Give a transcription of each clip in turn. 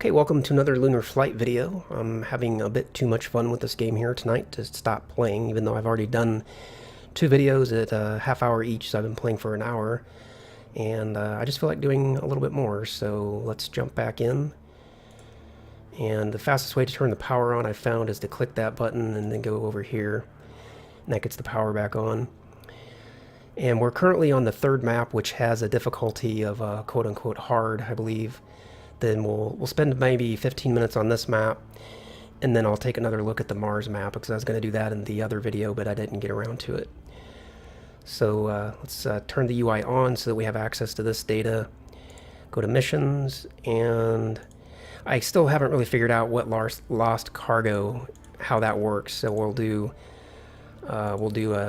Okay, welcome to another Lunar Flight video. I'm having a bit too much fun with this game here tonight to stop playing, even though I've already done two videos at a half hour each, so I've been playing for an hour. And I just feel like doing a little bit more, so let's jump back in. And the fastest way to turn the power on I found is to click that button and then go over here. And that gets the power back on. And we're currently on the third map, which has a difficulty of quote-unquote hard, I believe. Then we'll spend maybe 15 minutes on this map, and then I'll take another look at the Mars map, because I was going to do that in the other video, but I didn't get around to it. So let's turn the UI on so that we have access to this data. Go to missions, and I still haven't really figured out what lost cargo, how that works. So we'll do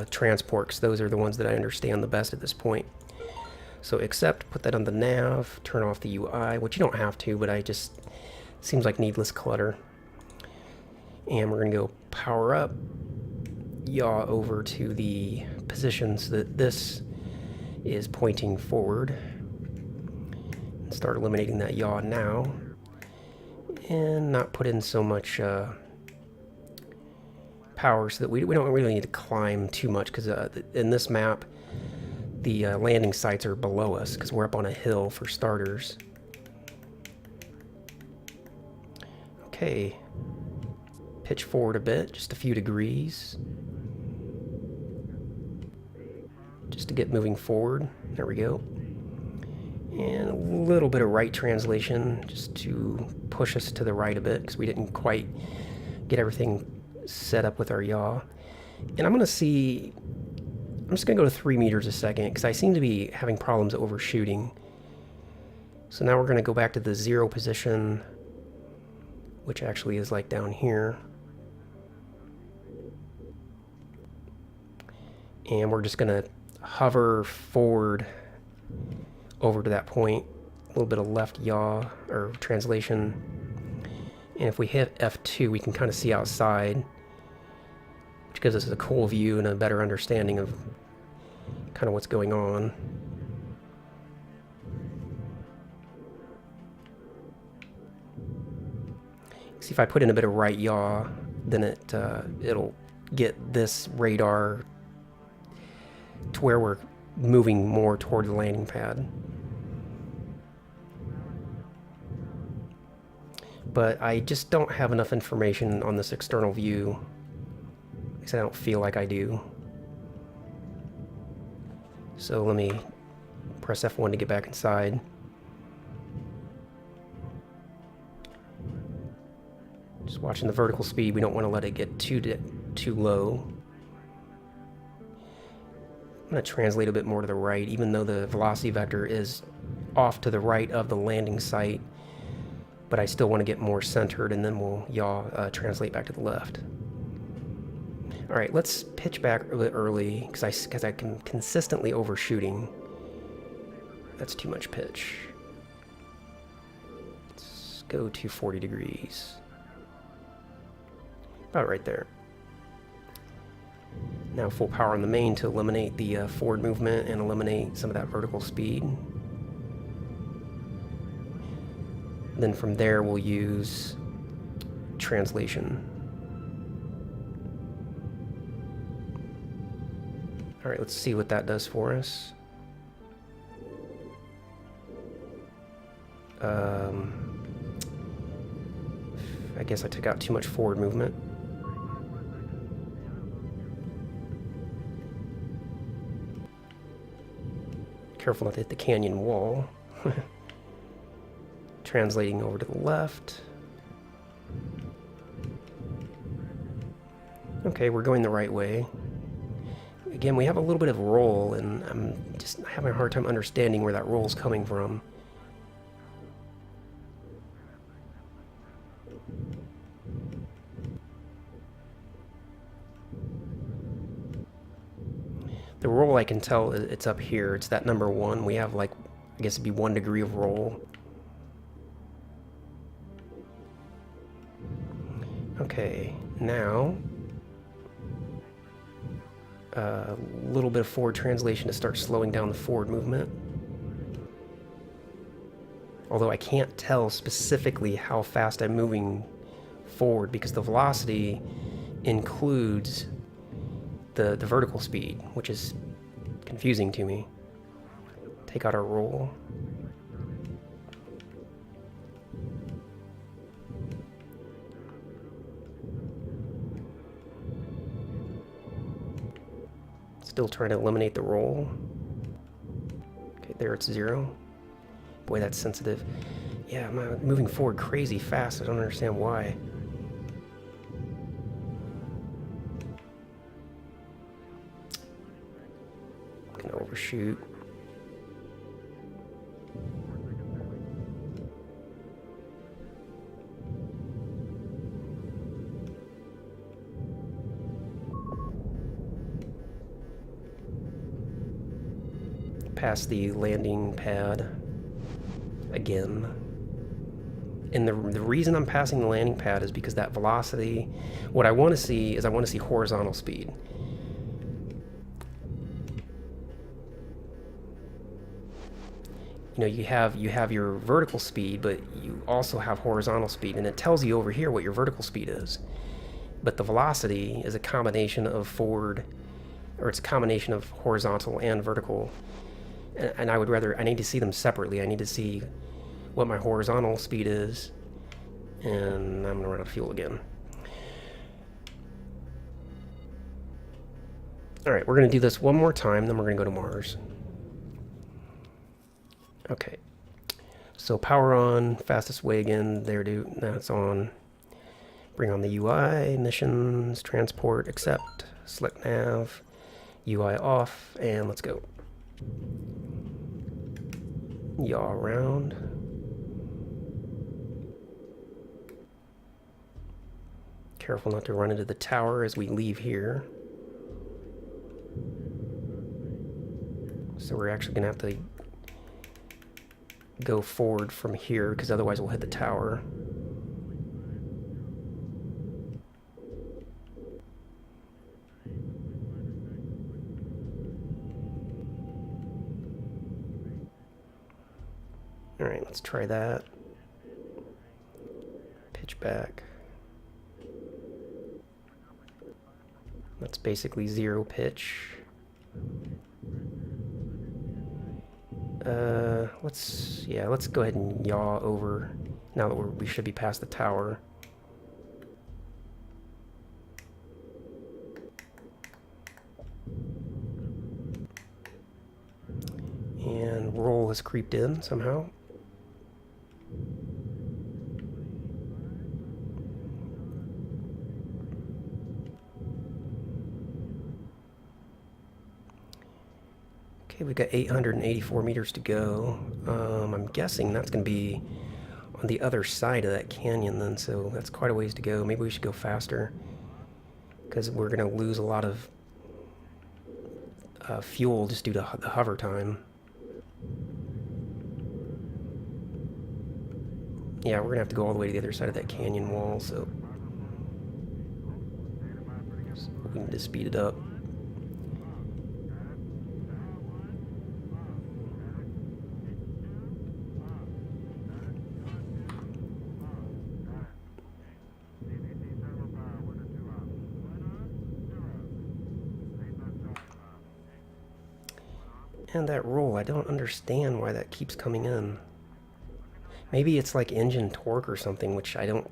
transport, because those are the ones that I understand the best at this point. So accept, put that on the nav, turn off the UI, which you don't have to, but seems like needless clutter. And we're going to go power up, yaw over to the position so that this is pointing forward. And start eliminating that yaw now. And not put in so much power so that we don't really need to climb too much, because in this map, the landing sites are below us because we're up on a hill for starters. Okay, pitch forward a bit, just a few degrees, just to get moving forward. There we go. And a little bit of right translation just to push us to the right a bit, because we didn't quite get everything set up with our yaw. And I'm just going to go to 3 meters a second, because I seem to be having problems overshooting. So now we're going to go back to the 0 position, which actually is like down here. And we're just going to hover forward over to that point. A little bit of left yaw, or translation. And if we hit F2, we can kind of see outside, which gives us a cool view and a better understanding of kind of what's going on. See, if I put in a bit of right yaw, then it'll get this radar to where we're moving more toward the landing pad. But I just don't have enough information on this external view, because I don't feel like I do. So let me press F1 to get back inside. Just watching the vertical speed, we don't want to let it get too low. I'm going to translate a bit more to the right, even though the velocity vector is off to the right of the landing site. But I still want to get more centered, and then we'll translate back to the left. All right, let's pitch back a bit early, because I can consistently overshooting. That's too much pitch. Let's go to 40 degrees. About right there. Now full power on the main to eliminate the forward movement and eliminate some of that vertical speed. Then from there we'll use translation. All right, let's see what that does for us. I guess I took out too much forward movement. Careful not to hit the canyon wall. Translating over to the left. Okay, we're going the right way. Again, we have a little bit of roll, and I'm just having a hard time understanding where that roll's coming from. The roll, I can tell it's up here. It's that number 1. We have, like, I guess it'd be 1 degree of roll. Okay, now a little bit of forward translation to start slowing down the forward movement. although I can't tell specifically how fast I'm moving forward because the velocity includes the vertical speed, which is confusing to me. Take out our roll. Still trying to eliminate the roll. Okay, there it's 0. Boy, that's sensitive. Yeah, I'm moving forward crazy fast. I don't understand why. I'm gonna overshoot. Past the landing pad again. And the reason I'm passing the landing pad is because that velocity, what I want to see is I want to see horizontal speed. You know, you have your vertical speed, but you also have horizontal speed, and it tells you over here what your vertical speed is. But the velocity is a combination of forward, or it's a combination of horizontal and vertical. And I need to see them separately. I need to see what my horizontal speed is, and I'm gonna run out of fuel again. All right, we're gonna do this one more time, then we're gonna go to Mars. Okay, so power on, fastest way again, there dude, now it's on. Bring on the UI, missions, transport, accept, select nav, UI off, and let's go. Yaw around. Careful not to run into the tower as we leave here. So we're actually gonna have to go forward from here because otherwise we'll hit the tower. All right, let's try that. Pitch back. That's basically 0 pitch. Let's go ahead and yaw over now that we should be past the tower. And roll has creeped in somehow. Okay, we've got 884 meters to go. I'm guessing that's going to be on the other side of that canyon then, so that's quite a ways to go. Maybe we should go faster because we're going to lose a lot of fuel just due to the hover time. Yeah, we're going to have to go all the way to the other side of that canyon wall, so we need to speed it up. And that roll, I don't understand why that keeps coming in. Maybe it's like engine torque or something, which I don't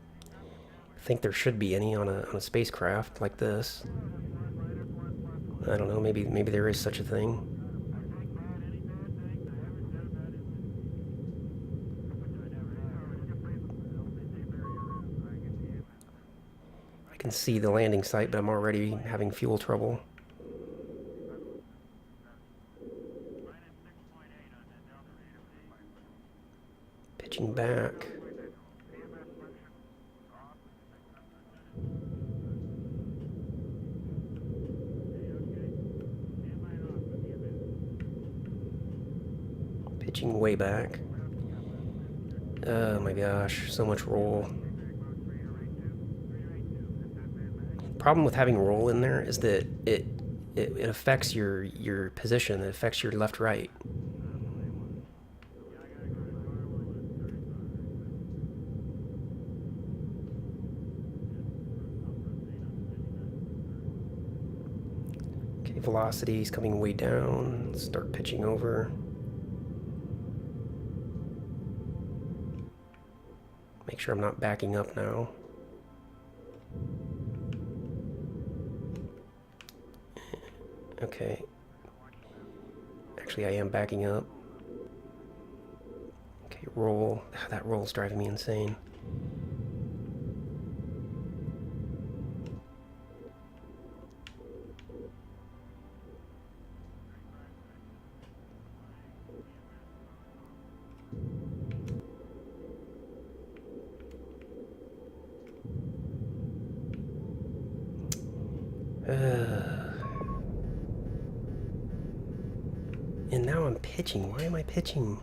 think there should be any on a spacecraft like this. I don't know, maybe there is such a thing. I can see the landing site, but I'm already having fuel trouble. Pitching back. Pitching way back. Oh my gosh, so much roll. Problem with having roll in there is that it affects your position. It affects your left-right. Velocity is coming way down. Let's start pitching over. Make sure I'm not backing up now. Okay. Actually, I am backing up. Okay, roll. That roll's driving me insane. And now I'm pitching. Why am I pitching?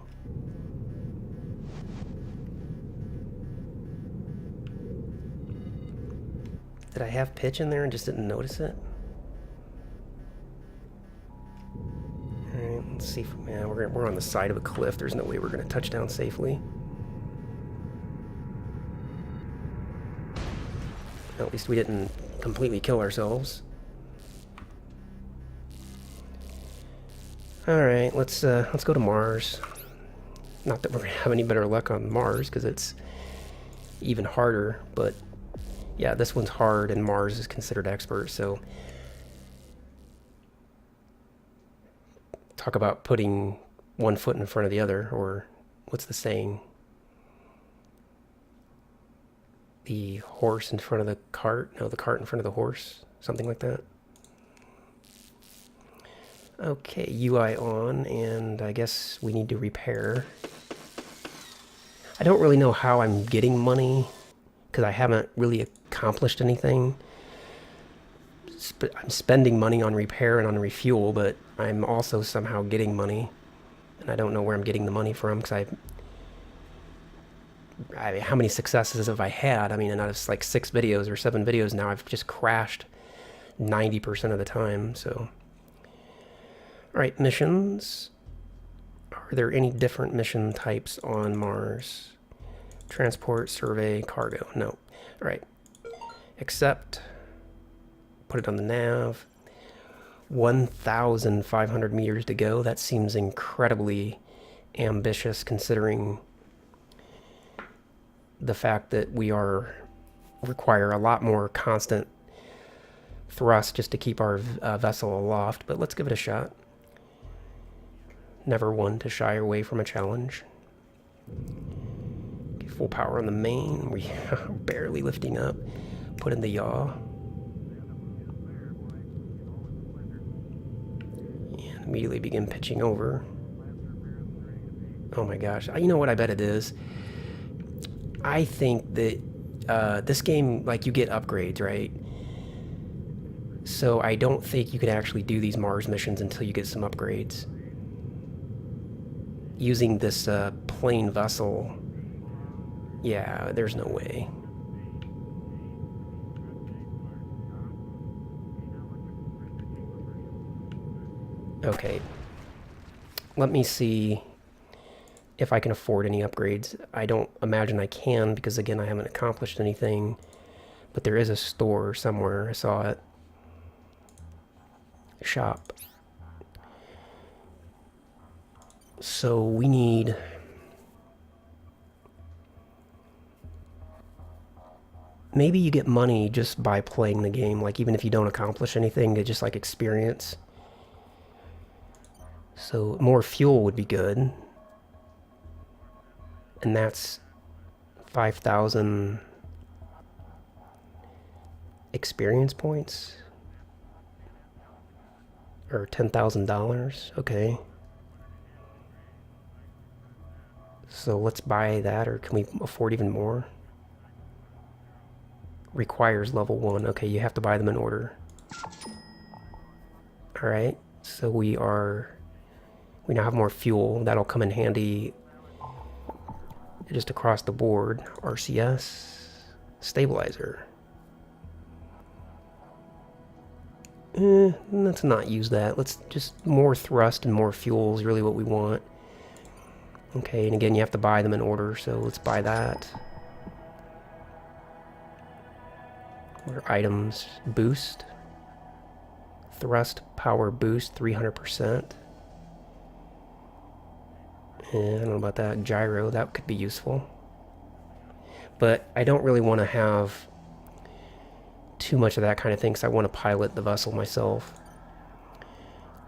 Did I have pitch in there and just didn't notice it? Alright, let's see if... Yeah, we're on the side of a cliff. There's no way we're going to touch down safely. At least we didn't completely kill ourselves. Alright, let's go to Mars. Not that we're going to have any better luck on Mars, because it's even harder, but yeah, this one's hard and Mars is considered expert, so talk about putting one foot in front of the other, or what's the saying? The horse in front of the cart? No, the cart in front of the horse. Something like that. Okay, UI on, and I guess we need to repair. I don't really know how I'm getting money, because I haven't really accomplished anything. I'm spending money on repair and on refuel, but I'm also somehow getting money. And I don't know where I'm getting the money from, because how many successes have I had? I mean, and out of like 6 videos or 7 videos now, I've just crashed 90% of the time, so... Alright, missions. Are there any different mission types on Mars? Transport, survey, cargo. No. Alright. Accept. Put it on the nav. 1,500 meters to go. That seems incredibly ambitious considering the fact that we require a lot more constant thrust just to keep our vessel aloft. But let's give it a shot. Never one to shy away from a challenge. Okay, full power on the main. We are barely lifting up. Put in the yaw. And immediately begin pitching over. Oh my gosh. You know what I bet it is? I think that this game, like, you get upgrades, right? So I don't think you can actually do these Mars missions until you get some upgrades. Using this plain vessel, yeah, there's no way. Okay, let me see if I can afford any upgrades. I don't imagine I can, because again, I haven't accomplished anything, but there is a store somewhere. I saw it. Shop. So we need... Maybe you get money just by playing the game, like even if you don't accomplish anything, to just like experience. So more fuel would be good. And that's 5,000 experience points. Or $10,000, okay. So let's buy that, or can we afford even more? Requires level 1. Okay, you have to buy them in order. Alright, so we now have more fuel. That'll come in handy just across the board. RCS, stabilizer. Let's not use that. Let's just more thrust and more fuel is really what we want. Okay, and again, you have to buy them in order, so let's buy that. Where items boost Thrust power boost 300%. And I don't know about that. Gyro, that could be useful. But I don't really want to have too much of that kind of thing because I want to pilot the vessel myself.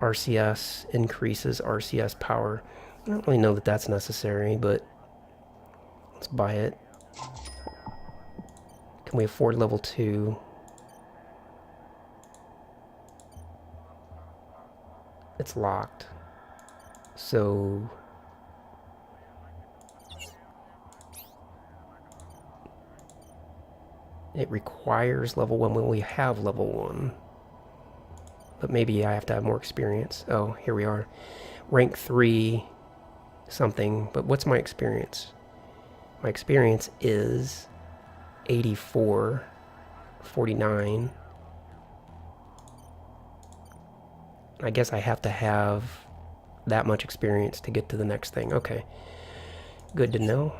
RCS increases RCS power. I don't really know that that's necessary, but let's buy it. Can we afford level 2? It's locked. So it requires level 1 when we have level 1. But maybe I have to have more experience. Oh, here we are. Rank 3 something. But what's my experience? My experience is 84, 49. I guess I have to have that much experience to get to the next thing. Okay. Good to know.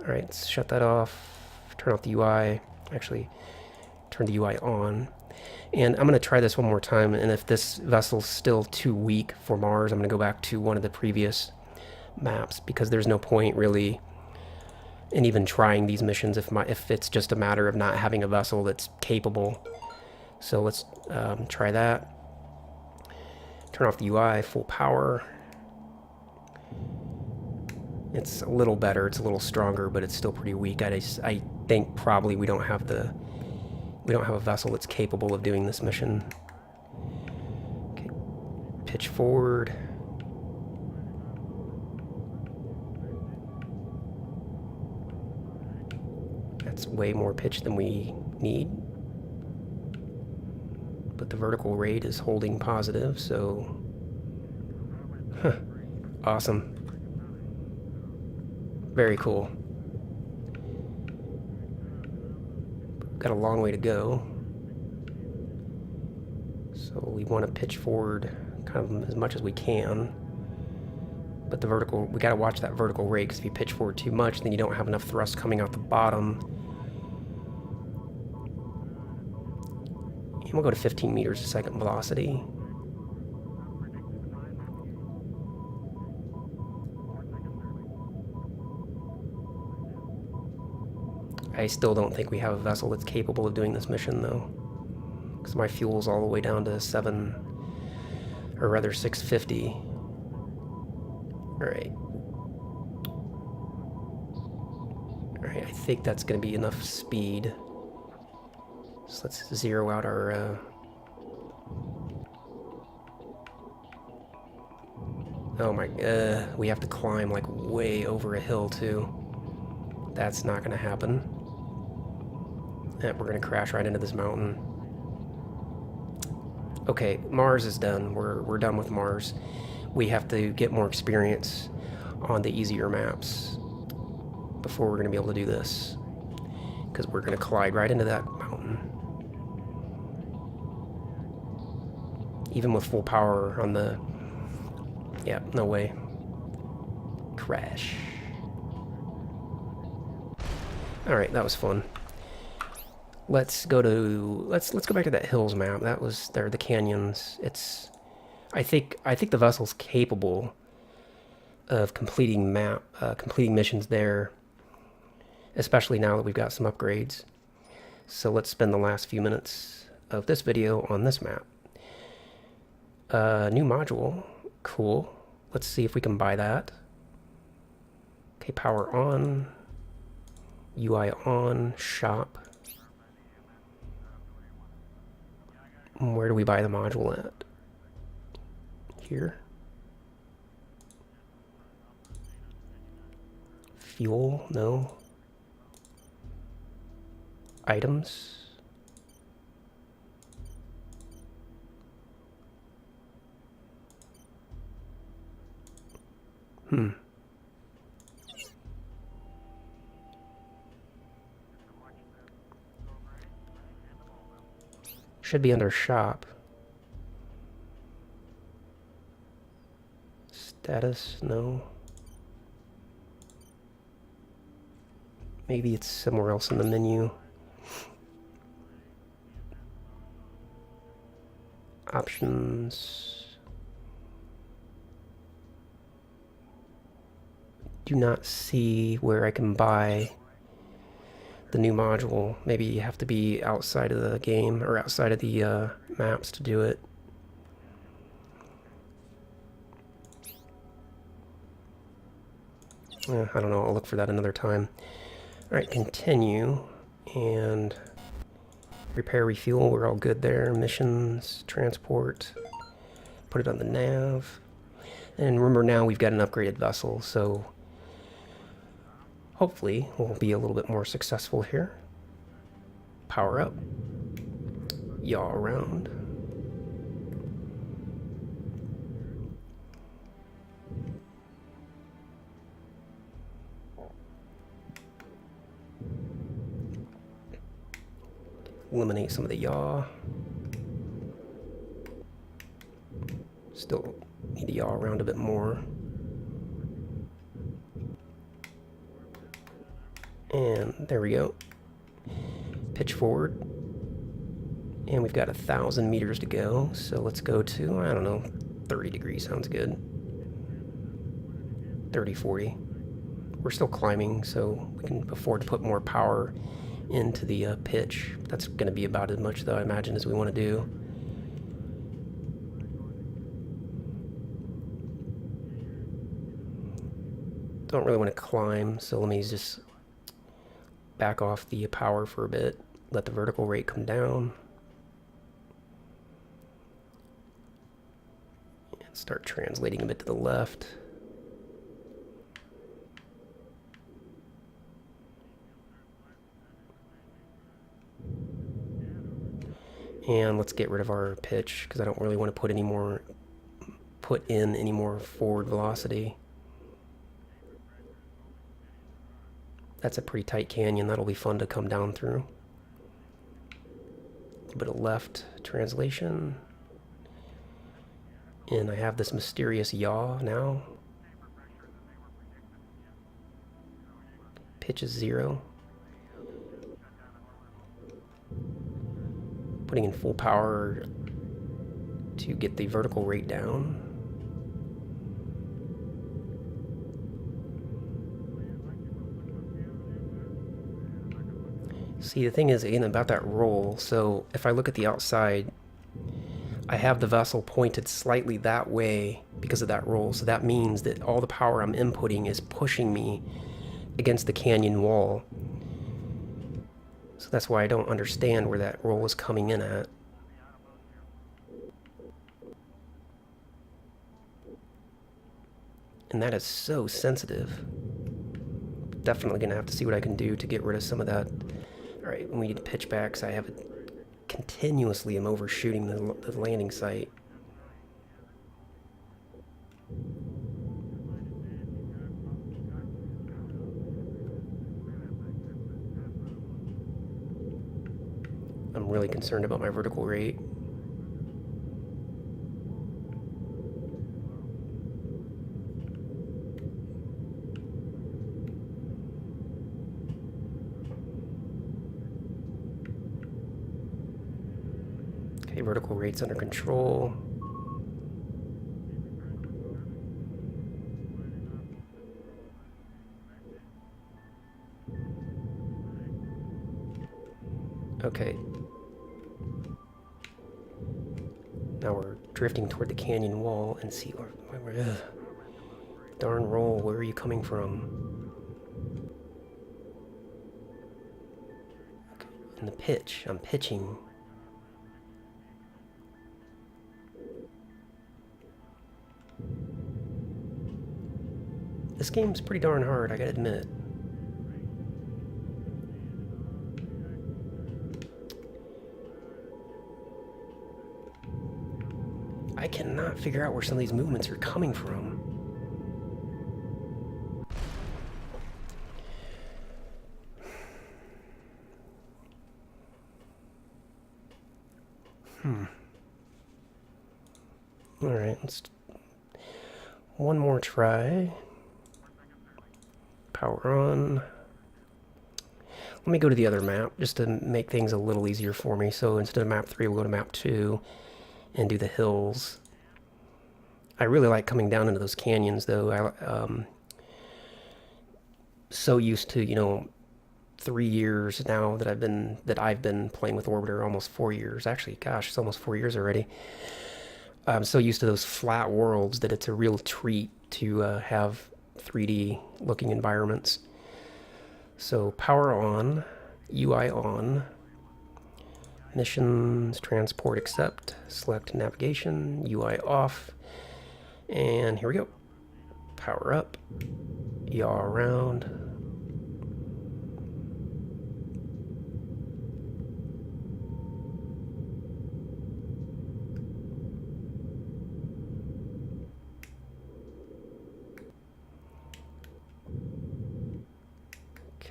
Alright, let's shut that off. Turn off the UI. Actually, turn the UI on. And I'm going to try this one more time, and if this vessel's still too weak for Mars, I'm going to go back to one of the previous maps, because there's no point really in even trying these missions if it's just a matter of not having a vessel that's capable. So let's try that. Turn off the UI, full power. It's a little better, it's a little stronger, but it's still pretty weak. I think probably we don't have a vessel that's capable of doing this mission. Okay. Pitch forward. That's way more pitch than we need. But the vertical rate is holding positive, so... Awesome. Very cool. Got a long way to go. So we want to pitch forward kind of as much as we can. But the vertical, we got to watch that vertical rate, because if you pitch forward too much, then you don't have enough thrust coming out the bottom. And we'll go to 15 meters a second velocity. I still don't think we have a vessel that's capable of doing this mission, though. Because my fuel's all the way down to 650. Alright. Alright, I think that's going to be enough speed. So let's zero out our... Oh my... we have to climb like way over a hill, too. That's not going to happen. And we're going to crash right into this mountain. Okay, Mars is done. We're done with Mars. We have to get more experience on the easier maps before we're going to be able to do this. Because we're going to collide right into that mountain. Even with full power on the... Yeah, no way. Crash. Alright, that was fun. Let's go back to that hills map. That was there, the canyons. I think the vessel's capable of completing missions there, especially now that we've got some upgrades. So let's spend the last few minutes of this video on this map. New module, cool. Let's see if we can buy that. Okay, power on, UI on, shop. Where do we buy the module at? Here. Fuel? No. Items? Should be under shop. Status? No. Maybe it's somewhere else in the menu. Options. Do not see where I can buy the new module. Maybe you have to be outside of the game or outside of the maps to do it. I don't know, I'll look for that another time. Alright, continue, and repair, refuel, we're all good there. Missions, transport, put it on the nav. And remember, now we've got an upgraded vessel, so hopefully we'll be a little bit more successful here. Power up, yaw around. Eliminate some of the yaw. Still need to yaw around a bit more. And there we go. Pitch forward. And we've got 1,000 meters to go. So let's go to, I don't know, 30 degrees sounds good. 30, 40. We're still climbing, so we can afford to put more power into the pitch. That's going to be about as much, though, I imagine, as we want to do. Don't really want to climb, so let me just back off the power for a bit. Let the vertical rate come down. And start translating a bit to the left. And let's get rid of our pitch, because I don't really want to put in any more forward velocity. That's a pretty tight canyon. That'll be fun to come down through. A bit of left translation. And I have this mysterious yaw now. Pitch is 0. Putting in full power to get the vertical rate down. See, the thing is, again, about that roll, so if I look at the outside, I have the vessel pointed slightly that way because of that roll, so that means that all the power I'm inputting is pushing me against the canyon wall. So that's why I don't understand where that roll is coming in at. And that is so sensitive. Definitely going to have to see what I can do to get rid of some of that. Alright, we need to pitch back because I have it continuously am overshooting the landing site. I'm really concerned about my vertical rate. Okay, vertical rate's under control. Okay. Now we're drifting toward the canyon wall and see where darn roll, where are you coming from? Okay, and the pitch, I'm pitching. This game's pretty darn hard, I gotta admit. I cannot figure out where some of these movements are coming from. Alright, let's... one more try. Power on. Let me go to the other map, just to make things a little easier for me. So instead of map 3, we'll go to map 2. and do the hills. I really like coming down into those canyons, though. So used to, 3 years now that I've been playing with Orbiter, almost 4 years. Actually, gosh, it's almost 4 years already. I'm so used to those flat worlds that it's a real treat to have 3D looking environments. So power on, UI on, missions, transport accept, select navigation, UI off, and here we go. Power up, yaw around.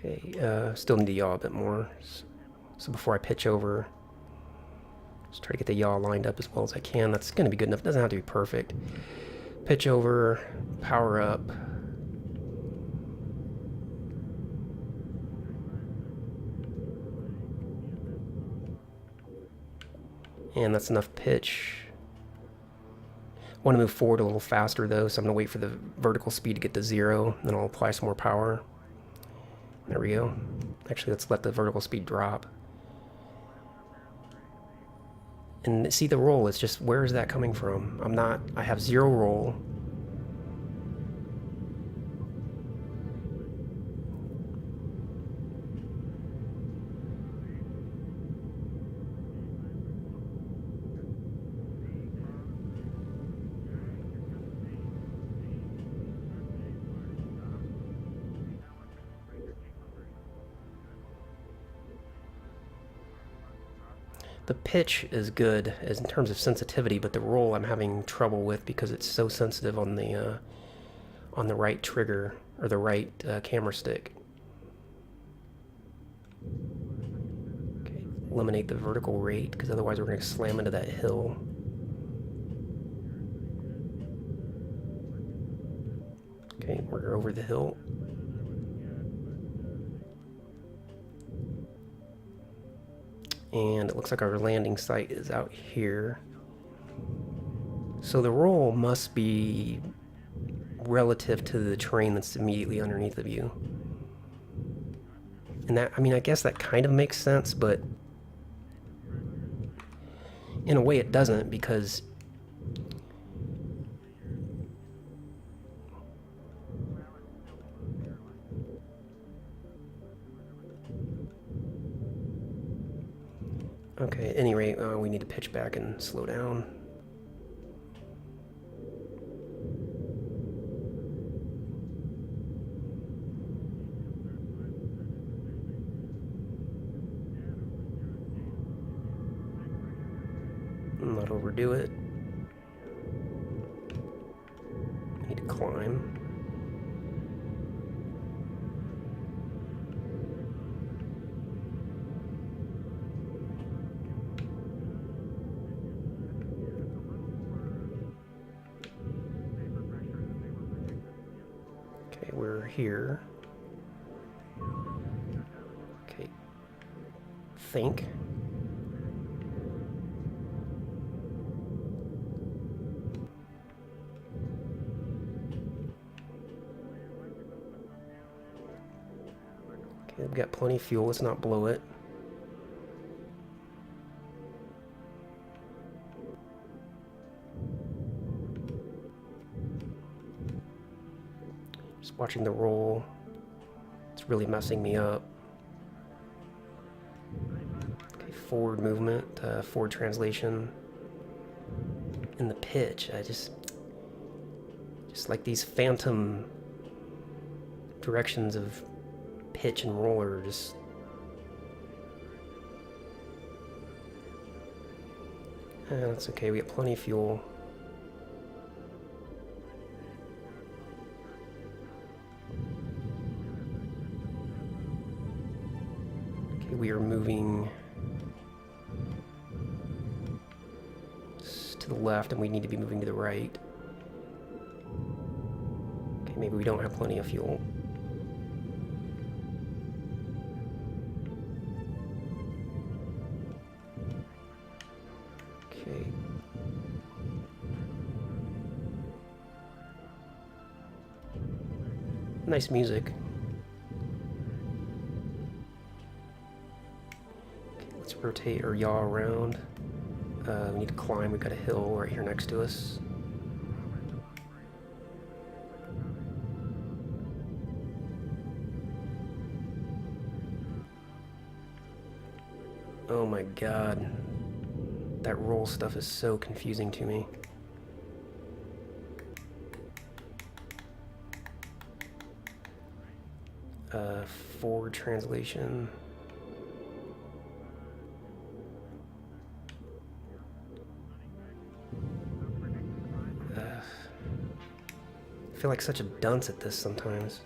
Okay, still need to yaw a bit more. So before I pitch over, just try to get the yaw lined up as well as I can. That's going to be good enough. It doesn't have to be perfect. Pitch over, power up. And that's enough pitch. I want to move forward a little faster though, so I'm going to wait for the vertical speed to get to 0, then I'll apply some more power. There we go. Actually, let's let the vertical speed drop. And see the roll, it's just, where is that coming from? I have 0 roll. The pitch is good as in terms of sensitivity, but the roll I'm having trouble with because it's so sensitive on the right trigger or the right camera stick. Okay, eliminate the vertical rate because otherwise we're going to slam into that hill. Okay, we're over the hill. And it looks like our landing site is out here. So the roll must be relative to the terrain that's immediately underneath of you. And that, I mean, I guess that kind of makes sense, but in a way it doesn't, because okay, at any rate, we need to pitch back and slow down. Not overdo it. Need to climb. Okay, we're here. Okay. Think. Okay, we've got plenty of fuel. Let's not blow it. Just watching the roll. It's really messing me up. Okay, forward movement, forward translation. And the pitch, I just like these phantom directions of pitch and roller, just that's okay, we got plenty of fuel. Okay, we are moving to the left and we need to be moving to the right. Okay, maybe we don't have plenty of fuel. Okay. Nice music. Okay, let's rotate or yaw around. We need to climb. We've got a hill right here next to us. Oh my god. That roll stuff is so confusing to me. Forward translation. I feel like such a dunce at this sometimes.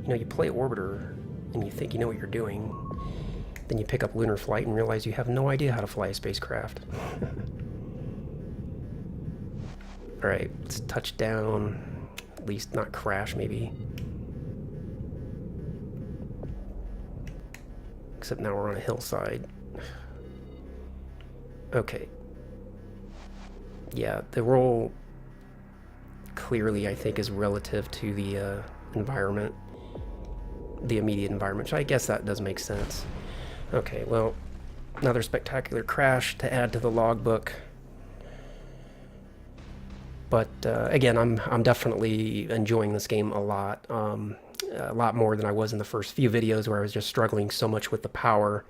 You know, you play Orbiter and you think you know what you're doing, then you pick up Lunar Flight and realize you have no idea how to fly a spacecraft. Alright, let's touch down, at least not crash maybe. Except now we're on a hillside. Okay. Yeah, the roll clearly I think is relative to the environment, the immediate environment, so I guess that does make sense. Okay, well, another spectacular crash to add to the logbook. But again, I'm definitely enjoying this game a lot more than I was in the first few videos where I was just struggling so much with the power.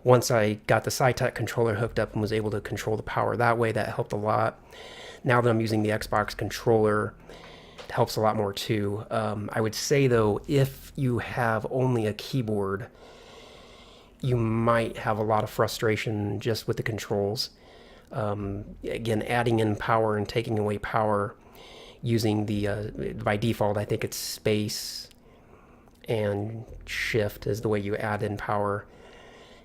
Once I got the SciTech controller hooked up and was able to control the power that way, that helped a lot. Now that I'm using the Xbox controller, it helps a lot more too. I would say though, if you have only a keyboard, you might have a lot of frustration just with the controls. Again, adding in power and taking away power using the, by default, I think it's space and shift is the way you add in power.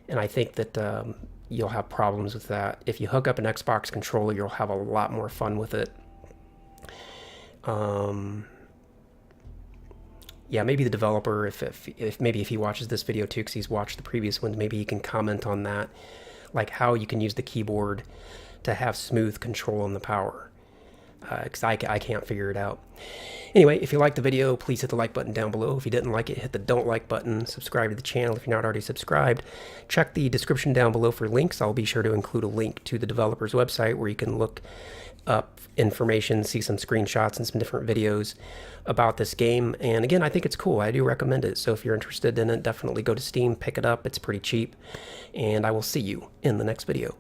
And I think that you'll have problems with that. If you hook up an Xbox controller, you'll have a lot more fun with it. Yeah, maybe the developer, if maybe if he watches this video too, because he's watched the previous ones, maybe he can comment on that, like how you can use the keyboard to have smooth control on the power, because I can't figure it out. Anyway, if you liked the video, please hit the like button down below. If you didn't like it, hit the don't like button. Subscribe to the channel if you're not already subscribed. Check the description down below for links. I'll be sure to include a link to the developer's website where you can look up information, see some screenshots and some different videos about this game. And again, I think it's cool. I do recommend it. So if you're interested in it, definitely go to Steam, pick it up. It's pretty cheap. And I will see you in the next video.